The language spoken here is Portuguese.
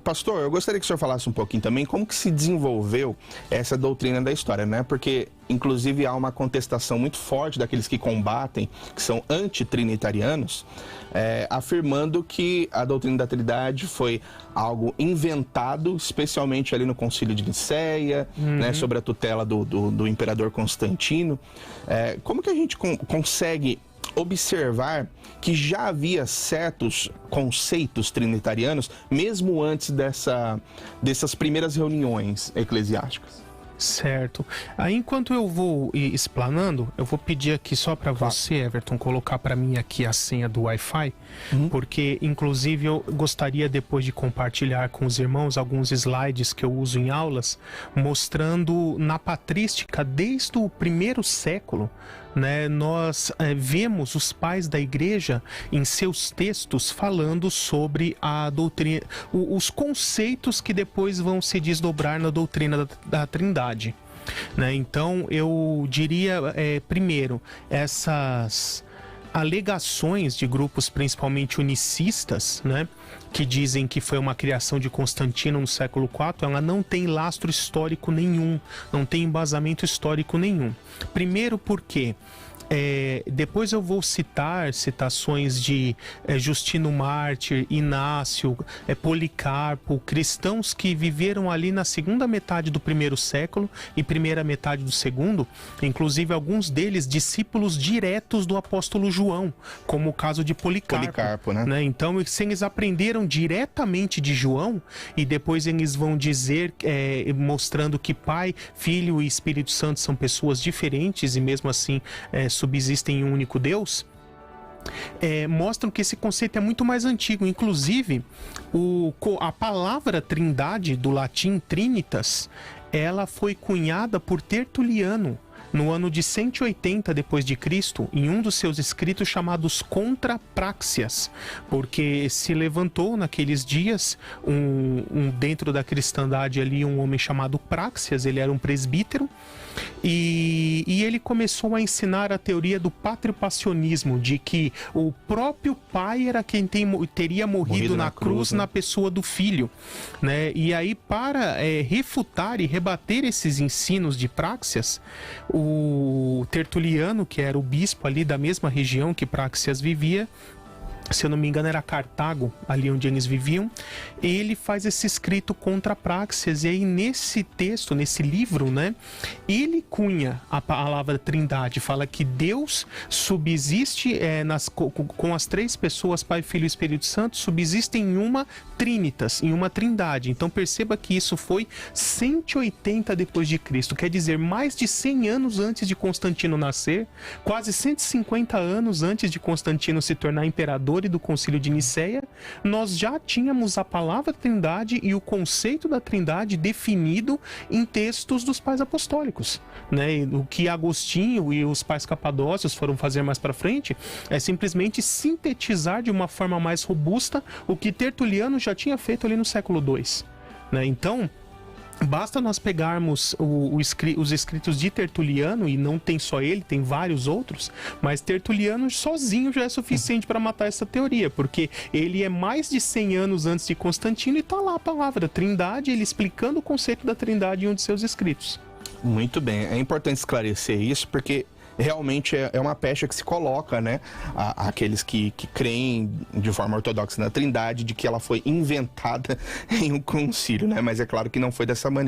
pastor, eu gostaria que o senhor falasse um pouquinho também como que se desenvolveu essa doutrina da história, né? Porque, inclusive, há uma contestação muito forte daqueles que combatem, que são antitrinitarianos, afirmando que a doutrina da Trindade foi algo inventado, especialmente ali no Concílio de Nicéia, né, sobre a tutela do imperador Constantino. Como que a gente consegue observar que já havia certos conceitos trinitarianos, mesmo antes dessas primeiras reuniões eclesiásticas? Certo. Aí, enquanto eu vou explanando, eu vou pedir aqui só para você, Everton, colocar para mim aqui a senha do Wi-Fi, porque, inclusive, eu gostaria depois de compartilhar com os irmãos alguns slides que eu uso em aulas, mostrando na patrística, desde o primeiro século, né, nós vemos os pais da igreja em seus textos falando sobre a doutrina, os conceitos que depois vão se desdobrar na doutrina da Trindade, né? Então eu diria, primeiro, essas alegações de grupos principalmente unicistas, né, que dizem que foi uma criação de Constantino no século IV, ela não tem lastro histórico nenhum, não tem embasamento histórico nenhum. Primeiro porque depois eu vou citar citações de Justino Mártir, Inácio, Policarpo, cristãos que viveram ali na segunda metade do primeiro século e primeira metade do segundo, inclusive alguns deles discípulos diretos do apóstolo João, como o caso de Policarpo, né? Então eles aprenderam diretamente de João e depois eles vão dizer, mostrando que Pai, Filho e Espírito Santo são pessoas diferentes e mesmo assim subsistem em um único Deus, mostram que esse conceito é muito mais antigo. Inclusive, a palavra trindade, do latim trinitas, ela foi cunhada por Tertuliano no ano de 180 depois de Cristo, em um dos seus escritos chamados Contra Praxias, porque se levantou naqueles dias dentro da cristandade ali um homem chamado Praxias, ele era um presbítero, e ele começou a ensinar a teoria do patripassionismo, de que o próprio pai era quem teria morrido na cruz, né, na pessoa do filho, né? E aí, para refutar e rebater esses ensinos de Praxias, o Tertuliano, que era o bispo ali da mesma região que Praxias vivia, se eu não me engano era Cartago, ali onde eles viviam, ele faz esse escrito Contra Praxias, e aí nesse texto, nesse livro, né, ele cunha a palavra trindade, fala que Deus subsiste com as três pessoas, Pai, Filho e Espírito Santo, subsistem em uma trinitas, em uma trindade. Então perceba que isso foi 180 depois de Cristo, quer dizer, mais de 100 anos antes de Constantino nascer, quase 150 anos antes de Constantino se tornar imperador e do Concílio de Nicéia, nós já tínhamos a palavra trindade e o conceito da trindade definido em textos dos pais apostólicos, né? O que Agostinho e os pais capadócios foram fazer mais para frente é simplesmente sintetizar de uma forma mais robusta o que Tertuliano já tinha feito ali no século II, né? Então, basta nós pegarmos os escritos de Tertuliano, e não tem só ele, tem vários outros, mas Tertuliano sozinho já é suficiente para matar essa teoria, porque ele é mais de 100 anos antes de Constantino e está lá a palavra trindade, ele explicando o conceito da trindade em um de seus escritos. Muito bem, é importante esclarecer isso, porque realmente é uma pecha que se coloca, né, àqueles que creem de forma ortodoxa na Trindade, de que ela foi inventada em um concílio, né, mas é claro que não foi dessa maneira.